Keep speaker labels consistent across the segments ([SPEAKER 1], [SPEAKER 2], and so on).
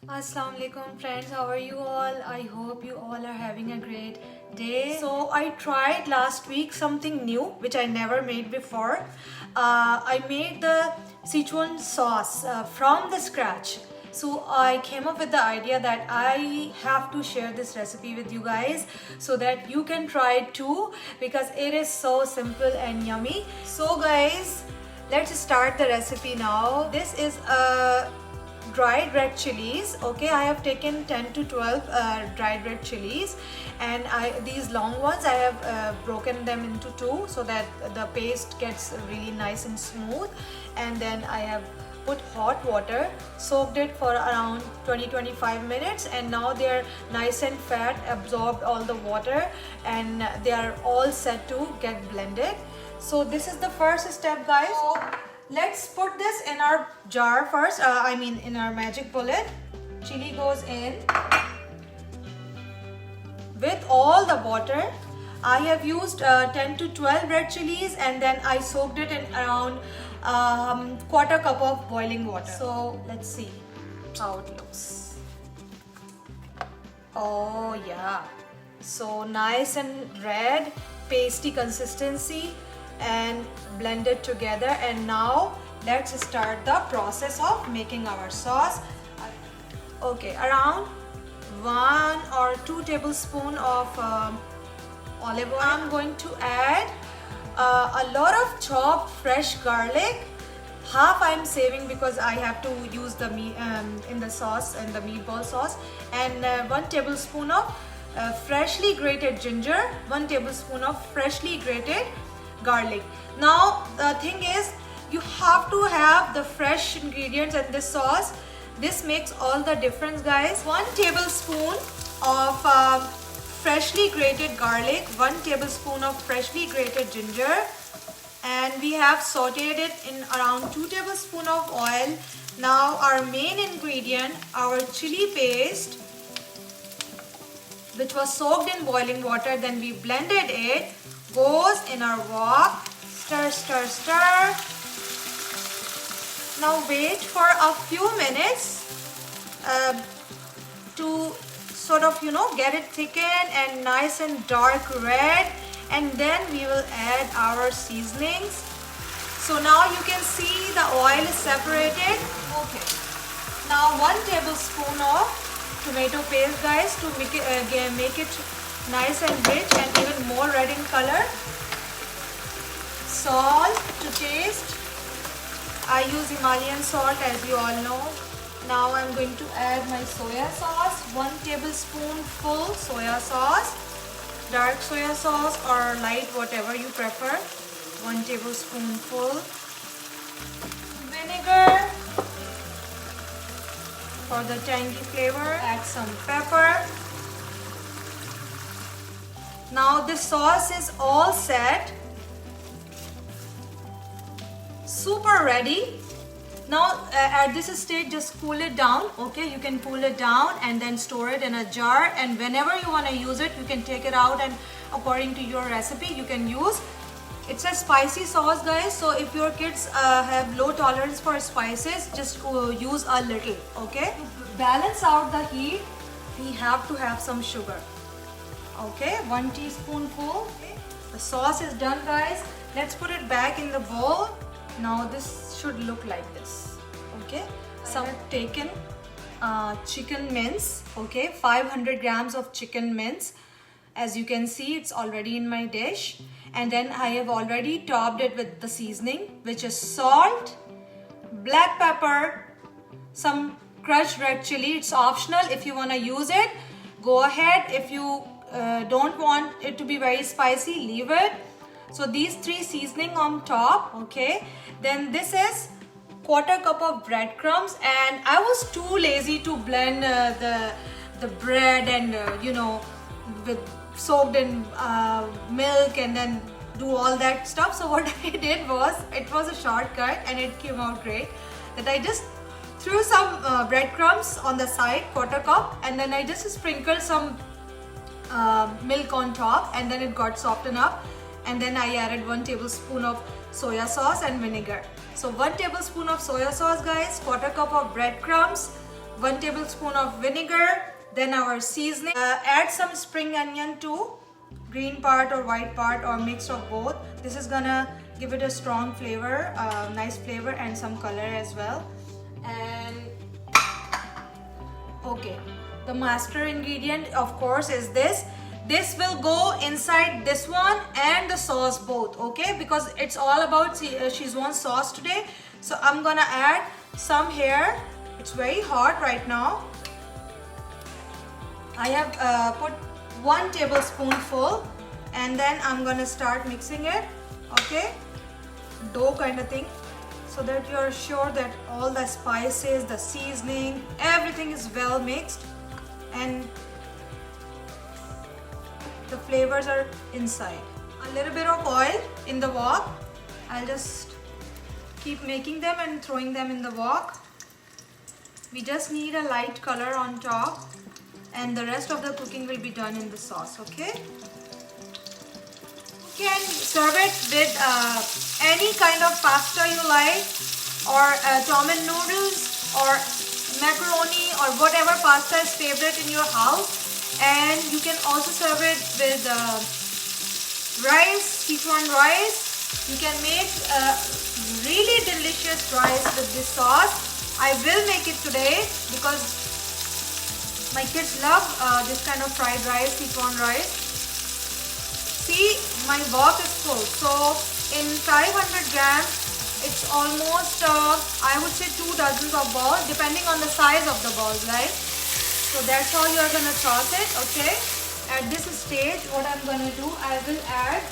[SPEAKER 1] Assalamu alaikum friends, how are you all? I hope you all are having a great day. So I tried last week something new which I never made before. I made the Sichuan sauce from the scratch. So I came up with the idea that I have to share this recipe with you guys so that you can try it too, because it is so simple and yummy. So guys, let's start the recipe now. This is a dried red chilies. Okay, I have taken 10 to 12 dried red chilies, and these long ones I have broken them into two so that the paste gets really nice and smooth. And then I have put hot water, soaked it for around 20-25 minutes, and now they are nice and fat, absorbed all the water, and they are all set to get blended. So this is the first step, guys. So let's put this in our jar first, in our magic bullet. Chili goes in with all the water. I have used 10 to 12 red chilies, and then I soaked it in around quarter cup of boiling water. So let's see how it looks. Oh yeah, so nice and red, pasty consistency, and blended together. And now let's start the process of making our sauce. Okay, around 1 or 2 tablespoons of olive oil. I'm going to add a lot of chopped fresh garlic. Half I'm saving because I have to use the meat in the sauce and the meatball sauce. And 1 tablespoon of freshly grated ginger, 1 tablespoon of freshly grated garlic. Now the thing is, you have to have the fresh ingredients in this sauce. This makes all the difference, guys. 1 tablespoon of freshly grated garlic, 1 tablespoon of freshly grated ginger, and we have sauteed it in around 2 tablespoons of oil. Now our main ingredient, our chili paste, which was soaked in boiling water, then we blended it, goes in our wok. Stir, stir, stir. Now wait for a few minutes to sort of get it thickened and nice and dark red, and then we will add our seasonings. So now you can see the oil is separated. Okay, now 1 tablespoon of tomato paste, guys, to make it nice and rich and even more red in color. Salt to taste. I use Himalayan salt, as you all know. Now I'm going to add my soya sauce, 1 tablespoon full soya sauce, dark soya sauce or light, whatever you prefer, 1 tablespoon full. Vinegar for the tangy flavor. Add some pepper. Now this sauce is all set, super ready. Now at this stage, just cool it down. Okay, you can cool it down and then store it in a jar, and whenever you want to use it, you can take it out, and according to your recipe you can use. It's a spicy sauce, guys, so if your kids have low tolerance for spices, just use a little. Okay, to balance out the heat, we have to have some sugar. Okay, 1 teaspoonful. Okay. The sauce is done, guys. Let's put it back in the bowl. Now this should look like this. Okay, so I have taken chicken mince. Okay, 500 grams of chicken mince. As you can see, it's already in my dish, and then I have already topped it with the seasoning, which is salt, black pepper, some crushed red chili. It's optional. If you want to use it, go ahead. If you don't want it to be very spicy, leave it. So these 3 seasoning on top. Okay, then this is quarter cup of breadcrumbs, and I was too lazy to blend the bread and with soaked in milk and then do all that stuff. So what I did was, it was a shortcut and it came out great, that I just threw some breadcrumbs on the side, quarter cup, and then I just sprinkled some milk on top, and then it got softened up, and then I added 1 tablespoon of soya sauce and vinegar. So 1 tablespoon of soya sauce, guys, quarter cup of breadcrumbs, 1 tablespoon of vinegar, then our seasoning. Add some spring onion too, green part or white part or mix of both. This is gonna give it a strong flavor, nice flavor and some color as well. And okay, the master ingredient of course is this. This will go inside this one and the sauce both, okay, because it's all about Szechuan sauce today. So I'm gonna add some here. It's very hot right now. I have put 1 tablespoonful and then I'm gonna start mixing it, okay, dough kind of thing, so that you're sure that all the spices, the seasoning, everything is well mixed and the flavors are inside. A little bit of oil in the wok. I'll just keep making them and throwing them in the wok. We just need a light color on top and the rest of the cooking will be done in the sauce, okay? You can serve it with any kind of pasta you like, or ramen noodles or macaroni or whatever pasta is favorite in your house. And you can also serve it with rice, Szechuan rice. You can make really delicious rice with this sauce. I will make it today because my kids love this kind of fried rice, Szechuan rice. See, my wok is full. So in 500 grams, it's almost, I would say 2 dozens of balls, depending on the size of the balls, right? So that's how you are going to toss it, okay? At this stage, what I'm going to do, I will add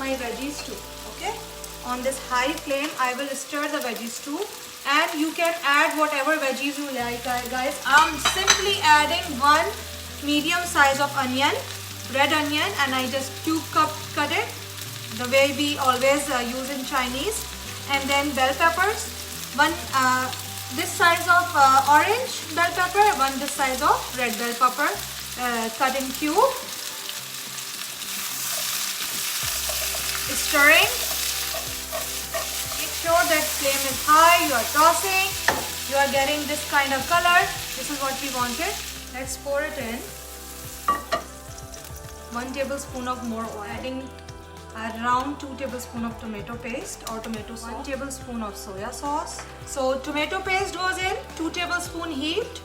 [SPEAKER 1] my veggies too, okay? On this high flame, I will stir the veggies too. And you can add whatever veggies you like, guys. I'm simply adding 1 medium size of onion, red onion, and I just cube cut it, the way we always use in Chinese. And then bell peppers, 1 this size of orange bell pepper, 1 this size of red bell pepper, cut in cube. Stirring. Make sure that flame is high. You are tossing. You are getting this kind of color. This is what we wanted. Let's pour it in. 1 tablespoon of more oil. Adding around 2 tablespoons of tomato paste or tomato sauce. 1 tablespoon of soya sauce. So tomato paste goes in, 2 tablespoons heaped.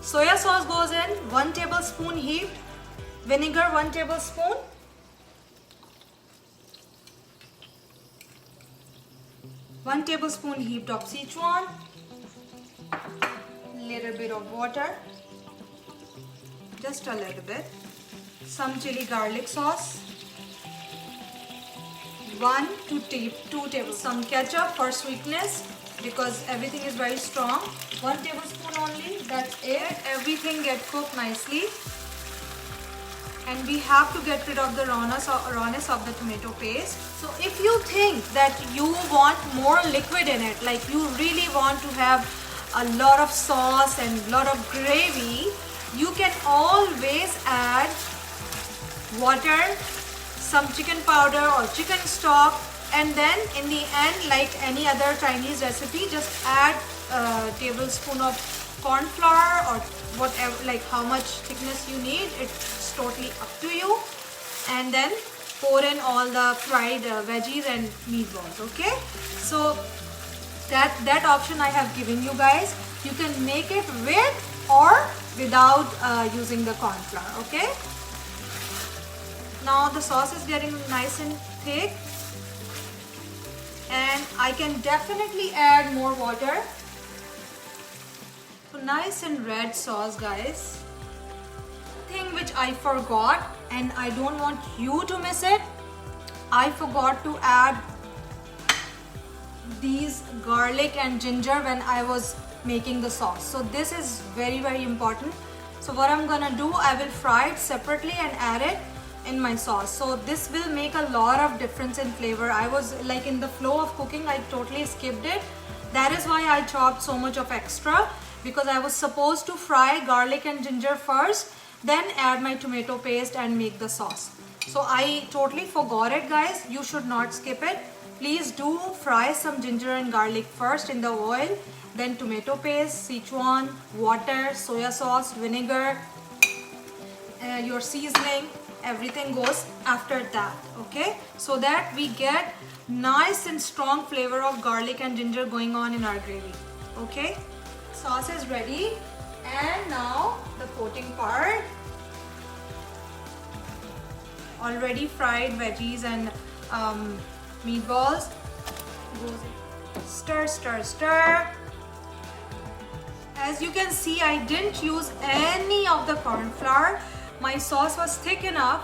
[SPEAKER 1] Soya sauce goes in, 1 tablespoon heaped. Vinegar, 1 tablespoon. One tablespoon heaped of Szechuan. Little bit of water. Just a little bit. Some chili garlic sauce. 1 to 2 tablespoons. Some ketchup for sweetness because everything is very strong. 1 tablespoon only, that's it. Everything get cooked nicely. And we have to get rid of the rawness of the tomato paste. So if you think that you want more liquid in it, like you really want to have a lot of sauce and a lot of gravy, you can always add water, some chicken powder or chicken stock, and then in the end, like any other Chinese recipe, just add a tablespoon of corn flour or whatever, like how much thickness you need. It's totally up to you. And then pour in all the fried veggies and meatballs, okay? So that option I have given you guys. You can make it with or without using the corn flour, okay? Now the sauce is getting nice and thick, and I can definitely add more water. So nice and red sauce, guys. Thing which I forgot, and I don't want you to miss it, I forgot to add these garlic and ginger when I was making the sauce. So this is very, very important. So what I'm gonna do, I will fry it separately and add it in my sauce. So this will make a lot of difference in flavor. I was like in the flow of cooking, I totally skipped it. That is why I chopped so much of extra, because I was supposed to fry garlic and ginger first, then add my tomato paste and make the sauce. So I totally forgot it, guys. You should not skip it. Please do fry some ginger and garlic first in the oil, then tomato paste, Sichuan, water, soya sauce, vinegar, your seasoning, everything goes after that, okay? So that we get nice and strong flavor of garlic and ginger going on in our gravy, okay? Sauce is ready, and now the coating part. Already fried veggies and meatballs. Stir, stir, stir. As you can see, I didn't use any of the corn flour. My sauce was thick enough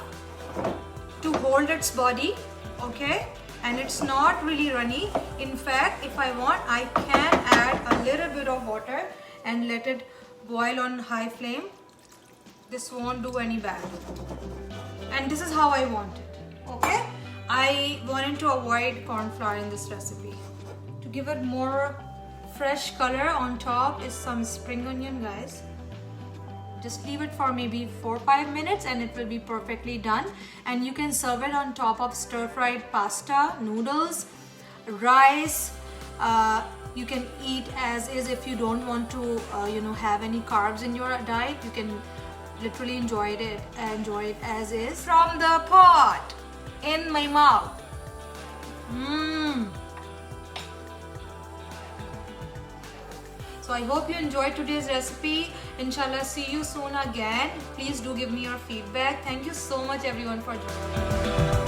[SPEAKER 1] to hold its body, okay? And it's not really runny. In fact, if I want, I can add a little bit of water and let it boil on high flame. This won't do any bad. And this is how I want it, okay? I wanted to avoid corn flour in this recipe. To give it more fresh color, on top is some spring onion, guys. Just leave it for maybe 4 or 5 minutes and it will be perfectly done. And you can serve it on top of stir-fried pasta, noodles, rice. You can eat as is. If you don't want to have any carbs in your diet, you can literally enjoy it as is. From the pot in my mouth. So I hope you enjoyed today's recipe. Inshallah, see you soon again. Please do give me your feedback. Thank you so much everyone for joining.